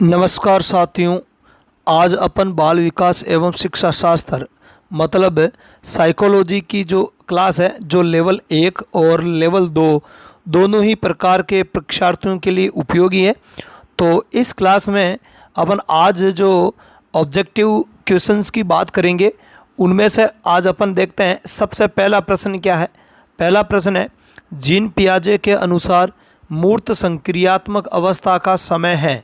नमस्कार साथियों। आज अपन बाल विकास एवं शिक्षा शास्त्र मतलब साइकोलॉजी की जो क्लास है, जो लेवल 1 और लेवल 2 दोनों ही प्रकार के परीक्षार्थियों के लिए उपयोगी है। तो इस क्लास में अपन आज जो ऑब्जेक्टिव क्वेश्चंस की बात करेंगे, उनमें से आज अपन देखते हैं सबसे पहला प्रश्न क्या है। पहला प्रश्न है, जीन पियाजे के अनुसार मूर्त संक्रियात्मक अवस्था का समय है।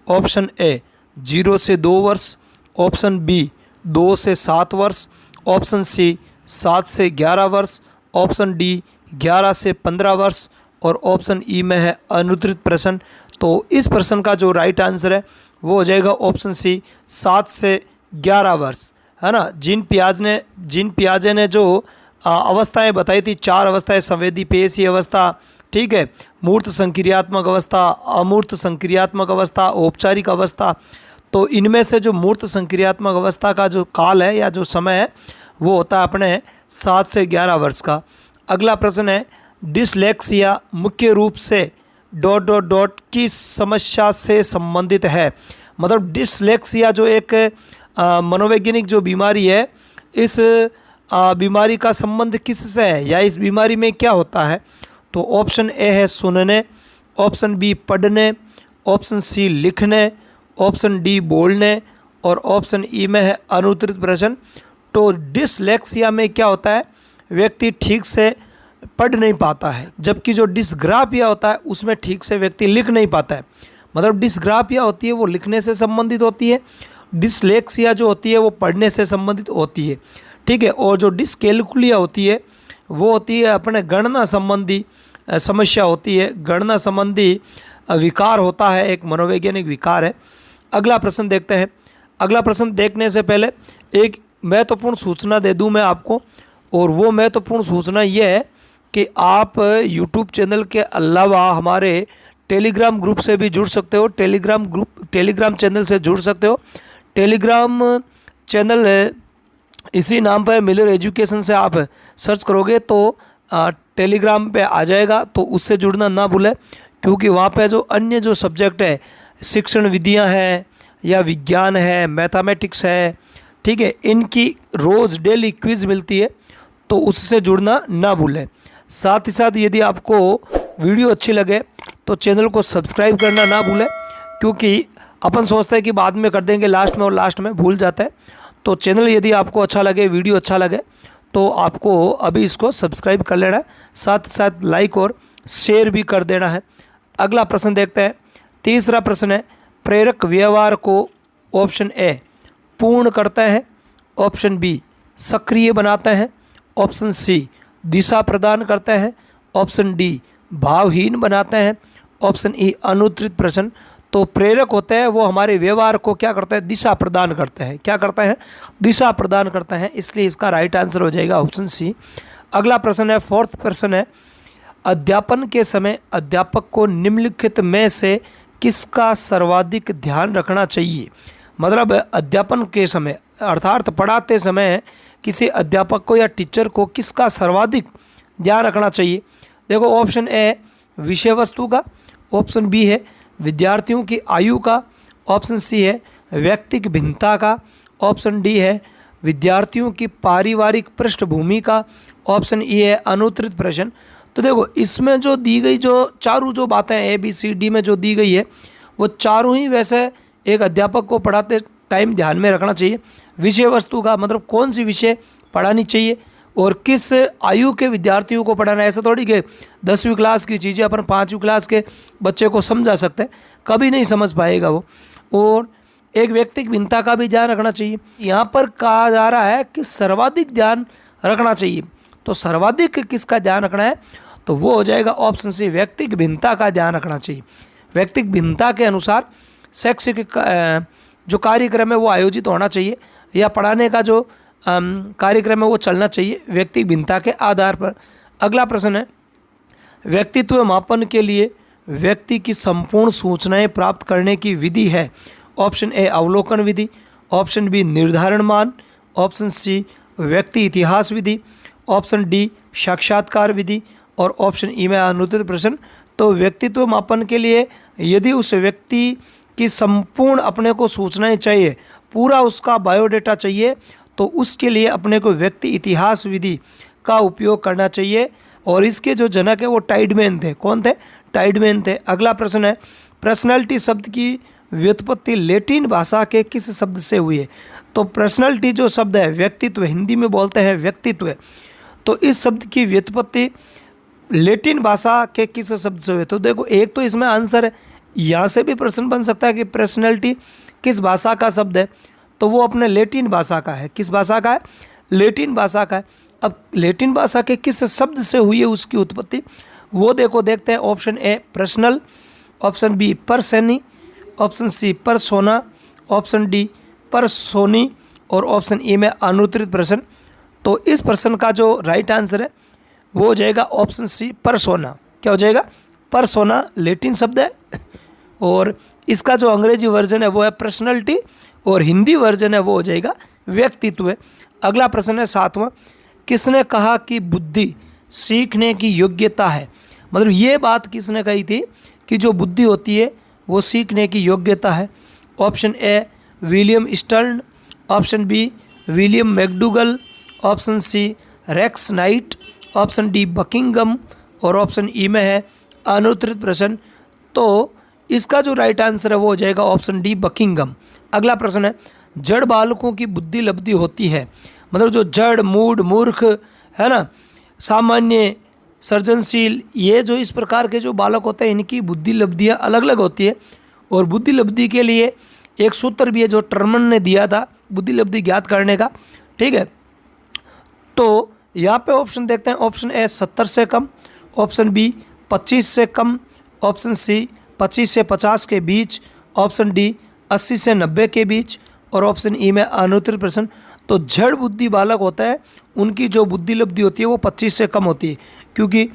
ऑप्शन ए 0 से 2 वर्ष, ऑप्शन बी 2 से 7 वर्ष, ऑप्शन सी 7 से 11 वर्ष, ऑप्शन डी 11 से 15 वर्ष और ऑप्शन ई में है अनुत्तरित प्रश्न। तो इस प्रश्न का जो राइट आंसर है वो हो जाएगा ऑप्शन सी 7 से 11 वर्ष, है ना। जीन पियाजे ने जो अवस्थाएं बताई थी, 4 अवस्थाएं, संवेदी पेशी अवस्था, ठीक है, मूर्त संक्रियात्मक अवस्था, अमूर्त संक्रियात्मक अवस्था, औपचारिक अवस्था। तो इनमें से जो मूर्त संक्रियात्मक अवस्था का जो काल है या जो समय है वो होता है अपने 7 से 11 वर्ष का। अगला प्रश्न है, डिसलेक्सिया मुख्य रूप से ... की समस्या से संबंधित है। मतलब डिसलेक्सिया जो एक मनोवैज्ञानिक जो बीमारी है, इस बीमारी का संबंध किससे है या इस बीमारी में क्या होता है। तो ऑप्शन ए है सुनने, ऑप्शन बी पढ़ने, ऑप्शन सी लिखने, ऑप्शन डी बोलने और ऑप्शन ई में है अनुत्तरित प्रश्न। तो डिसलेक्सिया में क्या होता है, व्यक्ति ठीक से पढ़ नहीं पाता है, जबकि जो डिस्ग्राफिया होता है उसमें ठीक से व्यक्ति लिख नहीं पाता है। मतलब डिस्ग्राफिया होती है वो लिखने से संबंधित होती है, डिसलेक्सिया जो होती है वो पढ़ने से संबंधित होती है, ठीक है। और जो डिसकैलकुलिया होती है वो होती है अपने गणना संबंधी समस्या होती है, गणना संबंधी विकार होता है, एक मनोवैज्ञानिक विकार है। अगला प्रश्न देखते हैं। अगला प्रश्न देखने से पहले एक महत्वपूर्ण सूचना दे दूं मैं आपको, और वो महत्वपूर्ण सूचना ये है कि आप यूट्यूब चैनल के अलावा हमारे टेलीग्राम ग्रुप से भी जुड़ सकते हो। टेलीग्राम चैनल से जुड़ सकते हो। टेलीग्राम चैनल इसी नाम पर मिलर एजुकेशन से आप सर्च करोगे तो टेलीग्राम पे आ जाएगा। तो उससे जुड़ना ना भूलें, क्योंकि वहाँ पे जो अन्य जो सब्जेक्ट है, शिक्षण विधियाँ हैं या विज्ञान है, मैथमेटिक्स है, ठीक है, इनकी रोज़ डेली क्विज़ मिलती है, तो उससे जुड़ना ना भूलें। साथ ही साथ यदि आपको वीडियो अच्छी लगे तो चैनल को सब्सक्राइब करना ना भूलें, क्योंकि अपन सोचते हैं कि बाद में कर देंगे लास्ट में, और लास्ट में भूल जाते हैं। तो चैनल यदि आपको अच्छा लगे, वीडियो अच्छा लगे, तो आपको अभी इसको सब्सक्राइब कर लेना है, साथ ही साथ लाइक और शेयर भी कर देना है। अगला प्रश्न देखते हैं। तीसरा प्रश्न है, प्रेरक व्यवहार को ऑप्शन ए पूर्ण करते हैं, ऑप्शन बी सक्रिय बनाते हैं, ऑप्शन सी दिशा प्रदान करते हैं, ऑप्शन डी भावहीन बनाते हैं, ऑप्शन ई अनुत्तरित प्रश्न। तो प्रेरक होते हैं वो हमारे व्यवहार को क्या करते हैं, दिशा प्रदान करते हैं। क्या करते हैं, दिशा प्रदान करते हैं, इसलिए इसका राइट आंसर हो जाएगा ऑप्शन सी। अगला प्रश्न है, फोर्थ प्रश्न है, अध्यापन के समय अध्यापक को निम्नलिखित में से किसका सर्वाधिक ध्यान रखना चाहिए। मतलब अध्यापन के समय अर्थात पढ़ाते समय किसी अध्यापक को या टीचर को किसका सर्वाधिक ध्यान रखना चाहिए। देखो, ऑप्शन ए विषय वस्तु का, ऑप्शन बी है विद्यार्थियों की आयु का, ऑप्शन सी है व्यक्तिक भिन्नता का, ऑप्शन डी है विद्यार्थियों की पारिवारिक पृष्ठभूमि का, ऑप्शन ई है अनुत्तरित प्रश्न। तो देखो, इसमें जो दी गई जो चारों जो बातें ए बी सी डी में जो दी गई है, वो चारों ही वैसे एक अध्यापक को पढ़ाते टाइम ध्यान में रखना चाहिए। विषय वस्तु का मतलब कौन सी विषय पढ़ानी चाहिए और किस आयु के विद्यार्थियों को पढ़ाना है। ऐसा थोड़ी कि 10वीं क्लास की चीज़ें अपन 5वीं क्लास के बच्चे को समझा सकते हैं, कभी नहीं समझ पाएगा वो। और एक व्यक्तिक भिन्नता का भी ध्यान रखना चाहिए। यहाँ पर कहा जा रहा है कि सर्वाधिक ध्यान रखना चाहिए, तो सर्वाधिक किसका ध्यान रखना है, तो वो हो जाएगा ऑप्शन सी व्यक्तिक भिन्नता का ध्यान रखना चाहिए। व्यक्तिक भिन्नता के अनुसार शैक्षिक जो कार्यक्रम है वो आयोजित होना चाहिए, या पढ़ाने का जो कार्यक्रम है वो चलना चाहिए व्यक्ति भिन्नता के आधार पर। अगला प्रश्न है, व्यक्तित्व मापन के लिए व्यक्ति की संपूर्ण सूचनाएं प्राप्त करने की विधि है। ऑप्शन ए अवलोकन विधि, ऑप्शन बी निर्धारण मान, ऑप्शन सी व्यक्ति इतिहास विधि, ऑप्शन डी साक्षात्कार विधि और ऑप्शन ई में अनुत्तरित प्रश्न। तो व्यक्तित्व मापन के लिए यदि उस व्यक्ति कि संपूर्ण अपने को सूचनाएं चाहिए, पूरा उसका बायोडाटा चाहिए, तो उसके लिए अपने को व्यक्ति इतिहास विधि का उपयोग करना चाहिए। और इसके जो जनक है वो टाइडमैन थे। कौन थे? टाइडमैन थे। अगला प्रश्न है, पर्सनैलिटी शब्द की व्युत्पत्ति लैटिन भाषा के किस शब्द से हुई है? तो पर्सनैलिटी जो शब्द है, व्यक्तित्व, हिंदी में बोलते हैं व्यक्तित्व, तो इस शब्द की व्युत्पत्ति लैटिन भाषा के किस शब्द से हुए? तो देखो, एक तो इसमें आंसर है, यहाँ से भी प्रश्न बन सकता है कि पर्सनैलिटी किस भाषा का शब्द है, तो वो अपने लैटिन भाषा का है। किस भाषा का है? लैटिन भाषा का है। अब लैटिन भाषा के किस शब्द से हुई है उसकी उत्पत्ति, वो देखते हैं। Option A personal, option B परसेनी, option C persona, option D परसोनी और ऑप्शन ए में अनुत्तरित प्रश्न। तो इस प्रश्न का जो राइट आंसर है वो हो जाएगा ऑप्शन सी परसोना। क्या हो जाएगा? परसोना लैटिन शब्द है और इसका जो अंग्रेजी वर्जन है वो है पर्सनैलिटी और हिंदी वर्जन है वो हो जाएगा व्यक्तित्व। अगला प्रश्न है 7वां, किसने कहा कि बुद्धि सीखने की योग्यता है? मतलब ये बात किसने कही थी कि जो बुद्धि होती है वो सीखने की योग्यता है? Option A William Stern, option B William McDougall, option C Rex Knight, option D Buckingham और ऑप्शन ई में है अनुत्तरित प्रश्न। तो इसका जो राइट आंसर है वो हो जाएगा ऑप्शन डी बकिंगम। अगला प्रश्न है, जड़ बालकों की बुद्धि लब्धि होती है? मतलब जो जड़, मूड, मूर्ख है ना, सामान्य, सृजनशील, ये जो इस प्रकार के जो बालक होते हैं इनकी बुद्धि लब्धियाँ अलग अलग होती है। और बुद्धि लब्धि के लिए एक सूत्र भी है जो टर्मन ने दिया था बुद्धि लब्धि ज्ञात करने का। ठीक है, तो यहाँ पे ऑप्शन देखते हैं। ऑप्शन ए 70 से कम, ऑप्शन बी 25 से कम, ऑप्शन सी 25 से 50 के बीच, ऑप्शन डी 80 से 90 के बीच और ऑप्शन ई में अनुत्तरित प्रश्न। तो जड़ बुद्धि बालक होता है उनकी जो बुद्धि लब्धि होती है वो 25 से कम होती है, क्योंकि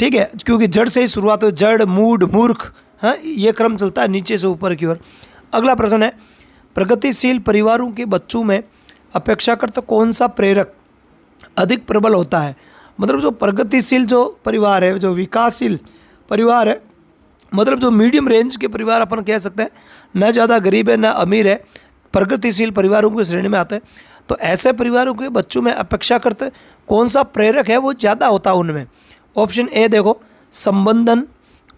ठीक है, क्योंकि जड़ से ही शुरुआत हो, जड़, मूड, मूर्ख, हाँ, ये क्रम चलता है नीचे से ऊपर की ओर। अगला प्रश्न है, प्रगतिशील परिवारों के बच्चों में अपेक्षाकृत कौन सा प्रेरक अधिक प्रबल होता है? मतलब जो प्रगतिशील जो परिवार है, जो विकासशील परिवार है, मतलब जो मीडियम रेंज के परिवार अपन कह सकते हैं, न ज़्यादा गरीब है न अमीर है, प्रगतिशील परिवारों की श्रेणी में आते हैं। तो ऐसे परिवारों के बच्चों में अपेक्षाकृत कौन सा प्रेरक है वो ज़्यादा होता है उनमें? ऑप्शन ए देखो संबंधन,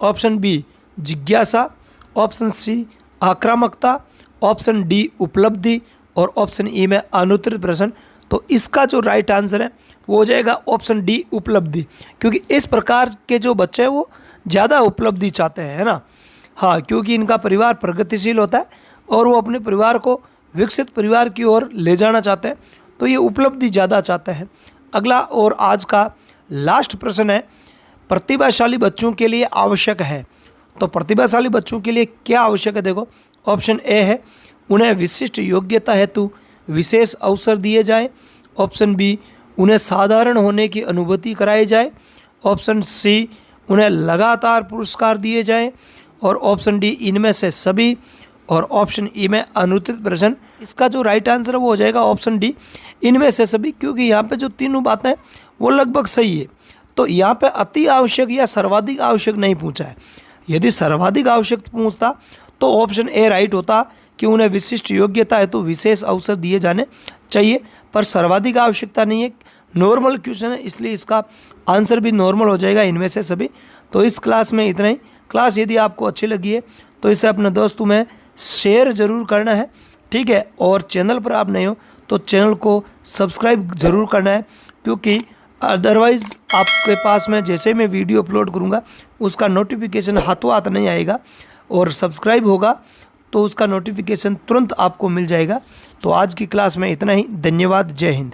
ऑप्शन बी जिज्ञासा, ऑप्शन सी आक्रामकता, ऑप्शन डी उपलब्धि और ऑप्शन ई में अनुत्तरित प्रश्न। तो इसका जो राइट आंसर है वो हो जाएगा ऑप्शन डी उपलब्धि, क्योंकि इस प्रकार के जो बच्चे हैं वो ज़्यादा उपलब्धि चाहते हैं, है ना। हाँ, क्योंकि इनका परिवार प्रगतिशील होता है और वो अपने परिवार को विकसित परिवार की ओर ले जाना चाहते हैं, तो ये उपलब्धि ज़्यादा चाहते हैं। अगला और आज का लास्ट प्रश्न है, प्रतिभाशाली बच्चों के लिए आवश्यक है? तो प्रतिभाशाली बच्चों के लिए क्या आवश्यक है? देखो, ऑप्शन ए है उन्हें विशिष्ट योग्यता हेतु विशेष अवसर दिए जाए, ऑप्शन बी उन्हें साधारण होने की अनुभूति कराई जाए, ऑप्शन सी उन्हें लगातार पुरस्कार दिए जाएं और ऑप्शन डी इनमें से सभी और ऑप्शन ई में अनुत्तरित प्रश्न। इसका जो राइट आंसर है वो हो जाएगा ऑप्शन डी इनमें से सभी, क्योंकि यहाँ पे जो तीनों बातें हैं वो लगभग सही है। तो यहाँ पे अति आवश्यक या सर्वाधिक आवश्यक नहीं पूछा है। यदि सर्वाधिक आवश्यक पूछता तो ऑप्शन ए राइट होता कि उन्हें विशिष्ट योग्यता है तो विशेष अवसर दिए जाने चाहिए, पर सर्वाधिक आवश्यकता नहीं है, नॉर्मल क्वेश्चन है, इसलिए इसका आंसर भी नॉर्मल हो जाएगा इनमें से सभी। तो इस क्लास में इतना ही। क्लास यदि आपको अच्छी लगी है तो इसे अपने दोस्तों में शेयर ज़रूर करना है, ठीक है। और चैनल पर आप नहीं हो तो चैनल को सब्सक्राइब ज़रूर करना है, क्योंकि अदरवाइज़ आपके पास में जैसे मैं वीडियो अपलोड करूँगा उसका नोटिफिकेशन हाथों हाथ नहीं आएगा, और सब्सक्राइब होगा तो उसका नोटिफिकेशन तुरंत आपको मिल जाएगा। तो आज की क्लास में इतना ही। धन्यवाद। जय हिंद।